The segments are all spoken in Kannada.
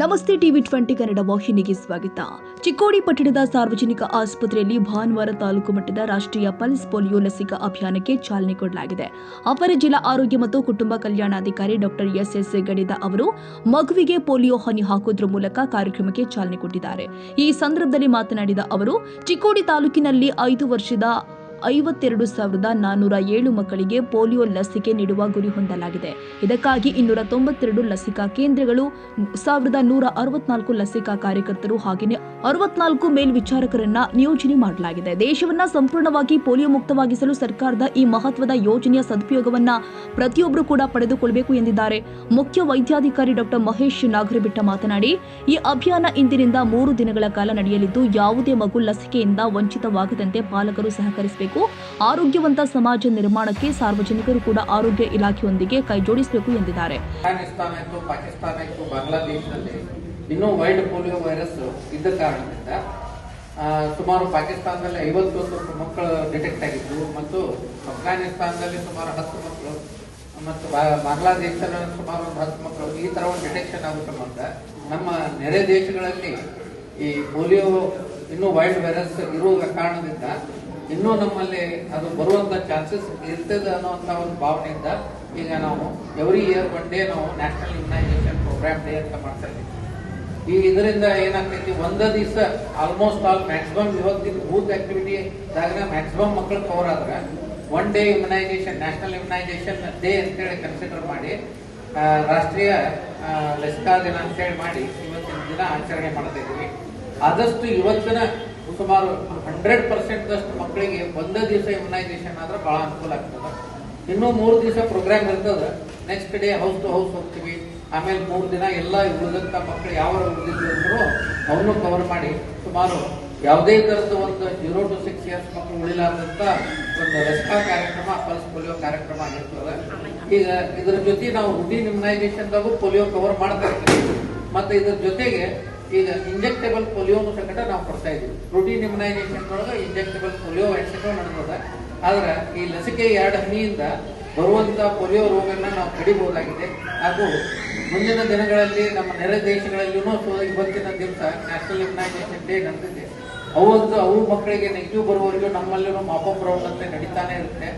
ನಮಸ್ತೆ ಟಿವಿ 20 ಕನ್ನಡ ವಾಹಿನಿಗೆ ಸ್ವಾಗತ. ಚಿಕ್ಕೋಡಿ ಪಟ್ಟಣದ ಸಾರ್ವಜನಿಕ ಆಸ್ಪತ್ರೆಯಲ್ಲಿ ಭಾನುವಾರ ತಾಲೂಕು ಮಟ್ಟದ ರಾಷ್ಟ್ರೀಯ ಪಲ್ಸ್ ಪೋಲಿಯೋ ಲಸಿಕಾ ಅಭಿಯಾನಕ್ಕೆ ಚಾಲನೆ ಕೊಡಲಾಗಿದೆ. ಅಪರ ಜಿಲ್ಲಾ ಆರೋಗ್ಯ ಮತ್ತು ಕುಟುಂಬ ಕಲ್ಯಾಣಾಧಿಕಾರಿ ಡಾಕ್ಟರ್ ಎಸ್ ಗಡಿದ ಅವರು ಮಗುವಿಗೆ ಪೋಲಿಯೋ ಹನಿ ಹಾಕುವುದರ ಮೂಲಕ ಕಾರ್ಯಕ್ರಮಕ್ಕೆ ಚಾಲನೆ ಕೊಟ್ಟಿದ್ದಾರೆ. ಈ ಸಂದರ್ಭದಲ್ಲಿ ಮಾತನಾಡಿದ ಅವರು, ಚಿಕ್ಕೋಡಿ ತಾಲೂಕಿನಲ್ಲಿ 5 ವರ್ಷದ 52,407 ಮಕ್ಕಳಿಗೆ ಪೋಲಿಯೋ ಲಸಿಕೆ ನೀಡುವ ಗುರಿ ಹೊಂದಲಾಗಿದೆ. ಇದಕ್ಕಾಗಿ 292 ಲಸಿಕಾ ಕೇಂದ್ರಗಳು, 1,164 ಲಸಿಕಾ ಕಾರ್ಯಕರ್ತರು ಹಾಗೆಯೇ 64 ಮೇಲ್ವಿಚಾರಕರನ್ನ ನಿಯೋಜನೆ ಮಾಡಲಾಗಿದೆ. ದೇಶವನ್ನ ಸಂಪೂರ್ಣವಾಗಿ ಪೋಲಿಯೋ ಮುಕ್ತವಾಗಿಸಲು ಸರ್ಕಾರದ ಈ ಮಹತ್ವದ ಯೋಜನೆಯ ಸದುಪಯೋಗವನ್ನ ಪ್ರತಿಯೊಬ್ಬರು ಕೂಡ ಪಡೆದುಕೊಳ್ಳಬೇಕು ಎಂದಿದ್ದಾರೆ. ಮುಖ್ಯ ವೈದ್ಯಾಧಿಕಾರಿ ಡಾಕ್ಟರ್ ಮಹೇಶ್ ನಾಗರಬೆಟ್ಟ ಮಾತನಾಡಿ, ಈ ಅಭಿಯಾನ ಇಂದಿನಿಂದ 3 ದಿನಗಳ ಕಾಲ ನಡೆಯಲಿದ್ದು, ಯಾವುದೇ ಮಗು ಲಸಿಕೆಯಿಂದ ವಂಚಿತವಾಗದಂತೆ ಪಾಲಕರು ಸಹಕರಿಸಬೇಕು. ಆರೋಗ್ಯವಂತ ಸಮಾಜ ನಿರ್ಮಾಣಕ್ಕೆ ಸಾರ್ವಜನಿಕರು ಕೂಡ ಆರೋಗ್ಯ ಇಲಾಖೆಯೊಂದಿಗೆ ಕೈಜೋಡಿಸಬೇಕು ಎಂದಿದ್ದಾರೆ. ಪಾಕಿಸ್ತಾನ ಇತ್ತು, ಬಾಂಗ್ಲಾದೇಶದಲ್ಲಿ ಇನ್ನೂ ವೈಲ್ಡ್ ಪೋಲಿಯೋ ವೈರಸ್ ಇದ್ದ ಕಾರಣದಿಂದ ಸುಮಾರು ಪಾಕಿಸ್ತಾನದಲ್ಲಿ 51 ಮಕ್ಕಳು ಡಿಟೆಕ್ಟ್ ಆಗಿದ್ದು ಮತ್ತು ಅಫ್ಘಾನಿಸ್ತಾನದಲ್ಲಿ ಸುಮಾರು 10 ಮಕ್ಕಳು ಮತ್ತು ಬಾಂಗ್ಲಾದೇಶದಲ್ಲಿ ಸುಮಾರು 10 ಮಕ್ಕಳು ಈ ತರ ಒಂದು ಡಿಟೆಕ್ಷನ್ ಆಗೋ ಸಂಬಂಧ ನಮ್ಮ ನೆರೆ ದೇಶಗಳಲ್ಲಿ ಈ ಪೋಲಿಯೋ ಇನ್ನೂ ವೈಲ್ಡ್ ವೈರಸ್ ಇರುವ ಕಾರಣದಿಂದ ಇನ್ನೂ ನಮ್ಮಲ್ಲಿ ಅದು ಬರುವಂತ ಚಾನ್ಸಸ್ ಇರ್ತದೆ ಅನ್ನುವಂತ ಒಂದು ಭಾವನೆಯಿಂದ ಈಗ ನಾವು ಎವ್ರಿ ಇಯರ್ 1 ಡೇ ನಾವು ನ್ಯಾಷನಲ್ ಇಮ್ಯುನೈಸೇಷನ್ ಪ್ರೋಗ್ರಾಮ್ ಡೇ ಅಂತ ಮಾಡ್ತಾ ಇದ್ದೀವಿ. ಈ ಇದರಿಂದ ಏನಾಗ್ತೈತಿ, ಒಂದೇ ದಿವಸ ಆಲ್ಮೋಸ್ಟ್ ಆಲ್ ಮ್ಯಾಕ್ಸಿಮಮ್ ಇವತ್ತಿನ ಬೂತ್ ಆಕ್ಟಿವಿಟಿ ಮ್ಯಾಕ್ಸಿಮಮ್ ಮಕ್ಕಳು ಕವರ್ ಆದ್ರೆ 1 day immunisation, national immunisation day ಅಂತೇಳಿ ಕನ್ಸಿಡರ್ ಮಾಡಿ ರಾಷ್ಟ್ರೀಯ ಲಸಿಕಾ ದಿನ ಅಂತೇಳಿ ಮಾಡಿ ಇವತ್ತಿನ ದಿನ ಆಚರಣೆ ಮಾಡ್ತಾ ಇದ್ದೀವಿ. ಆದಷ್ಟು ಇವತ್ತಿನ ಸುಮಾರು 100% ಮಕ್ಕಳಿಗೆ ಒಂದೇ ದಿವಸ ಇಮ್ಯುನೈಸೇಷನ್ ಆದ್ರೆ ಬಹಳ ಅನುಕೂಲ ಆಗ್ತದೆ. ಇನ್ನೂ 3 ದಿವಸ ಪ್ರೋಗ್ರಾಮ್ ಇರ್ತದೆ. Next day house to house ಹೋಗ್ತೀವಿ. ಆಮೇಲೆ 3 ದಿನ ಎಲ್ಲ ಉಳಿದಂತ ಮಕ್ಕಳು ಯಾವ ಉಳಿದಿದ್ರು ಅವನು ಕವರ್ ಮಾಡಿ ಸುಮಾರು ಯಾವುದೇ ತರದ ಒಂದು 0 to 6 years ಮಕ್ಕಳು ಉಳಿಲಾರ್ದಂತ ಒಂದು ಲಸಿಕಾ ಕಾರ್ಯಕ್ರಮ, ಪಲ್ಸ್ ಪೋಲಿಯೋ ಕಾರ್ಯಕ್ರಮ ಆಗಿರ್ತದೆ. ಈಗ ಇದ್ರ ಜೊತೆ ನಾವು ರುಟೀನ್ ಇಮ್ಯುನೈಸೇಷನ್ದಾಗೂ ಪೋಲಿಯೋ ಕವರ್ ಮಾಡ್ತಾ ಇರ್ತೀವಿ. ಮತ್ತೆ ಇದ್ರ ಜೊತೆಗೆ ಈಗ ಇಂಜೆಕ್ಟೇಬಲ್ ಪೋಲಿಯೋನು ಸಹಿತ ನಾವು ಕೊಡ್ತಾ ಇದ್ದೀವಿ. ರುಟೀನ್ ಇಮ್ಯುನೈಸೇಷನ್ ಒಳಗೆ ಇಂಜೆಕ್ಟೇಬಲ್ ಪೋಲಿಯೋ ವ್ಯಾಕ್ಸಿನ್ ನಡೆದದ. ಆದ್ರೆ ಈ ಲಸಿಕೆ 2 ಹನಿಯಿಂದ ಬರುವಂತ ಪೋಲಿಯೋ ರೋಗನ ನಾವು ತಡಿಬಹುದಾಗಿದೆ. ಹಾಗೂ ಮುಂದಿನ ದಿನಗಳಲ್ಲಿ ನಮ್ಮ ನೆರೆ ದೇಶಗಳಲ್ಲಿಯೂ ಇವತ್ತಿನ ದಿವಸ ನ್ಯಾಷನಲ್ ಇಮ್ಯುನೈಸೇಷನ್ ಡೇ ನಡೆದಿದೆ. ಅವು ಮಕ್ಕಳಿಗೆ ನೆಗೆಟಿವ್ ಬರುವವರೆಗೂ ನಮ್ಮಲ್ಲಿನೂ ಮಾಪಪ್ ರೌಂಡ್ ಅಂತ ನಡೀತಾನೆ ಇರುತ್ತೆ.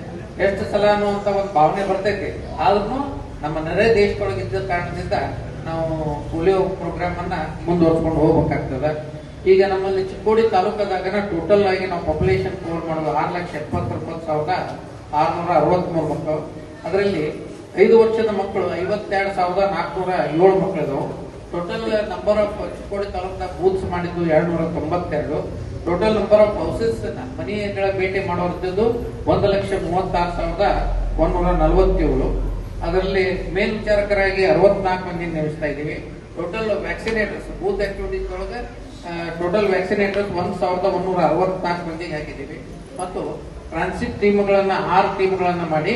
ಎಷ್ಟು ಸಲ ಅನ್ನುವಂತ ಒಂದು ಭಾವನೆ ಬರ್ತೈತೆ. ಆದ್ರೂ ನಮ್ಮ ನೆರೆ ದೇಶದೊಳಗೆ ಇದ್ದ ಕಾರಣದಿಂದ ನಾವು ಪೋಲಿಯೋ ಪ್ರೋಗ್ರಾಮ್ ಅನ್ನ ಮುಂದುವರ್ಸ್ಕೊಂಡು ಹೋಗ್ಬೇಕಾಗ್ತದೆ. ಈಗ ನಮ್ಮಲ್ಲಿ ಚಿಕ್ಕೋಡಿ ತಾಲೂಕದಾಗನ ಟೋಟಲ್ ಆಗಿ ನಾವು ಪಾಪ್ಯುಲೇಷನ್ ಕವರ್ ಮಾಡೋದು 6,79,663 ಮಕ್ಕಳು. ಅದರಲ್ಲಿ 5 ವರ್ಷದ ಮಕ್ಕಳು 52,407 ಮಕ್ಕಳು. ಟೋಟಲ್ ನಂಬರ್ ಆಫ್ ಚಿಕ್ಕೋಡಿ ತಾಲೂಕದಾಗ ಬೂತ್ಸ್ ಮಾಡಿದ್ದು 292. ಟೋಟಲ್ ನಂಬರ್ ಆಫ್ ಹೌಸಸ್ ಮನೆಗಳ ಭೇಟಿ ಮಾಡೋರ್ದು 1,36,147. ಅದರಲ್ಲಿ ಮೇಲ್ವಿಚಾರಕರಾಗಿ 64 ಮಂದಿ ನೇಮಿಸ್ತಾ ಇದ್ದೀವಿ. ಟೋಟಲ್ ವ್ಯಾಕ್ಸಿನೇಟರ್ಸ್ ಬೂತ್ ಆಕ್ಟಿವಿಟೀಸ್ ಒಳಗೆ ಟೋಟಲ್ ವ್ಯಾಕ್ಸಿನೇಟರ್ಸ್ 1,164 ಮಂದಿಗೆ ಹಾಕಿದ್ದೀವಿ. ಮತ್ತು ಟ್ರಾನ್ಸಿಟ್ ಟೀಮ್ಗಳನ್ನ 6 ಟೀಮ್ಗಳನ್ನ ಮಾಡಿ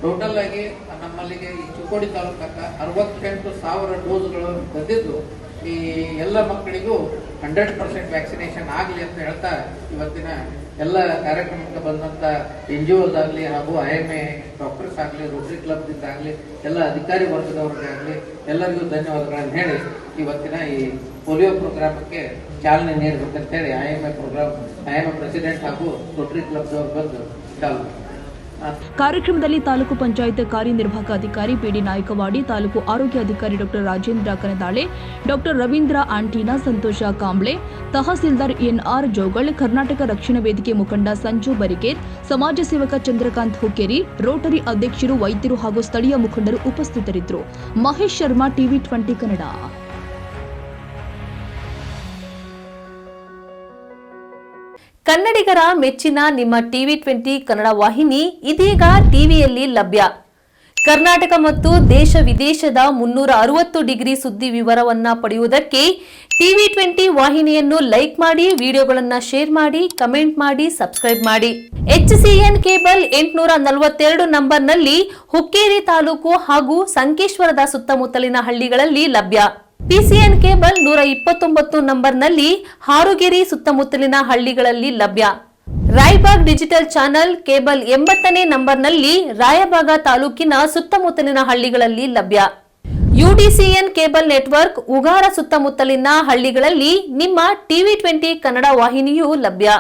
ಟೋಟಲ್ ಆಗಿ ನಮ್ಮಲ್ಲಿಗೆ ಈ ಚಿಕ್ಕೋಡಿ ತಾಲೂಕಕ್ಕ 68,000 ಡೋಸ್ಗಳು ಬಂದಿದ್ದು ಈ ಎಲ್ಲ ಮಕ್ಕಳಿಗೂ 100% ವ್ಯಾಕ್ಸಿನೇಷನ್ ಆಗಲಿ ಅಂತ ಹೇಳ್ತಾ ಇವತ್ತಿನ ಎಲ್ಲ ಕಾರ್ಯಕ್ರಮಕ್ಕೆ ಬಂದಂತ NGOs ಆಗಲಿ ಹಾಗೂ IMA ಡಾಕ್ಟರ್ಸ್ ಆಗಲಿ, ರೋಟರಿ ಕ್ಲಬ್ ದಿಂದ ಆಗಲಿ, ಎಲ್ಲ ಅಧಿಕಾರಿ ವರ್ಗದವರಿಗೆ ಆಗಲಿ ಎಲ್ಲರಿಗೂ ಧನ್ಯವಾದಗಳನ್ನು ಹೇಳಿ ಇವತ್ತಿನ ಈ ಪೋಲಿಯೋ ಪ್ರೋಗ್ರಾಮಕ್ಕೆ ಚಾಲನೆ ನೀಡಬೇಕಂತ ಹೇಳಿ IMA ಪ್ರೆಸಿಡೆಂಟ್ ಹಾಗೂ ರೋಟರಿ ಕ್ಲಬ್ ದವರು ಬಂದು ಚಾಲನೆ. ಕಾರ್ಯಕ್ರಮದಲ್ಲಿ ತಾಲೂಕು ಪಂಚಾಯತ್ ಕಾರ್ಯನಿರ್ವಾಹಕ ಅಧಿಕಾರಿ PD ನಾಯಕವಾಡಿ, ತಾಲೂಕು ಆರೋಗ್ಯ ಅಧಿಕಾರಿ ಡಾಕ್ಟರ್ ರಾಜೇಂದ್ರ ಕನದಾಳೆ, ಡಾಕ್ಟರ್ ರವೀಂದ್ರ ಆಂಟೀನಾ, ಸಂತೋಷ ಕಾಂಬ್ಳೆ, ತಹಸೀಲ್ದಾರ್ NR ಜೋಗಳ್, ಕರ್ನಾಟಕ ರಕ್ಷಣಾ ವೇದಿಕೆ ಮುಖಂಡ ಸಂಜು ಬರಿಗೇರ್, ಸಮಾಜ ಸೇವಕ ಚಂದ್ರಕಾಂತ್ ಹುಕ್ಕೇರಿ, ರೋಟರಿ ಅಧ್ಯಕ್ಷರು, ವೈದ್ಯರು ಹಾಗೂ ಸ್ಥಳೀಯ ಮುಖಂಡರು ಉಪಸ್ಥಿತರಿದ್ದರು. ಮಹೇಶ್ ಶರ್ಮಾ, ಟಿವಿ 20 ಕನ್ನಡ. ಕನ್ನಡಿಗರ ಮೆಚ್ಚಿನ ನಿಮ್ಮ ಟಿವಿ 20 ಕನ್ನಡ ವಾಹಿನಿ ಇದೀಗ ಟಿವಿಯಲ್ಲಿ ಲಭ್ಯ. ಕರ್ನಾಟಕ ಮತ್ತು ದೇಶ ವಿದೇಶದ 360 ಡಿಗ್ರಿ ಸುದ್ದಿ ವಿವರವನ್ನ ಪಡೆಯುವುದಕ್ಕೆ ಟಿವಿ 20 ವಾಹಿನಿಯನ್ನು ಲೈಕ್ ಮಾಡಿ, ವಿಡಿಯೋಗಳನ್ನು ಶೇರ್ ಮಾಡಿ, ಕಮೆಂಟ್ ಮಾಡಿ, ಸಬ್ಸ್ಕ್ರೈಬ್ ಮಾಡಿ. HCN ಕೇಬಲ್ 842 ನಂಬರ್ನಲ್ಲಿ ಹುಕ್ಕೇರಿ ತಾಲೂಕು ಹಾಗೂ ಸಂಕೇಶ್ವರದ ಸುತ್ತಮುತ್ತಲಿನ ಹಳ್ಳಿಗಳಲ್ಲಿ ಲಭ್ಯ. PCN ಕೇಬಲ್ 129 ನಂಬರ್ನಲ್ಲಿ ಹಾರುಗೆರೆ ಸುತ್ತಮುತ್ತಲಿನ ಹಳ್ಳಿಗಳಲ್ಲಿ ಲಭ್ಯ. ರಾಯಬಾಗ್ ಡಿಜಿಟಲ್ ಚಾನೆಲ್ ಕೇಬಲ್ 80ನೇ ನಂಬರ್ನಲ್ಲಿ ರಾಯಬಾಗ ತಾಲೂಕಿನ ಸುತ್ತಮುತ್ತಲಿನ ಹಳ್ಳಿಗಳಲ್ಲಿ ಲಭ್ಯ. UTCN ಕೇಬಲ್ ನೆಟ್ವರ್ಕ್ ಉಗಾರ ಸುತ್ತಮುತ್ತಲಿನ ಹಳ್ಳಿಗಳಲ್ಲಿ ನಿಮ್ಮ TV20 ಕನ್ನಡ ವಾಹಿನಿಯೂ ಲಭ್ಯ.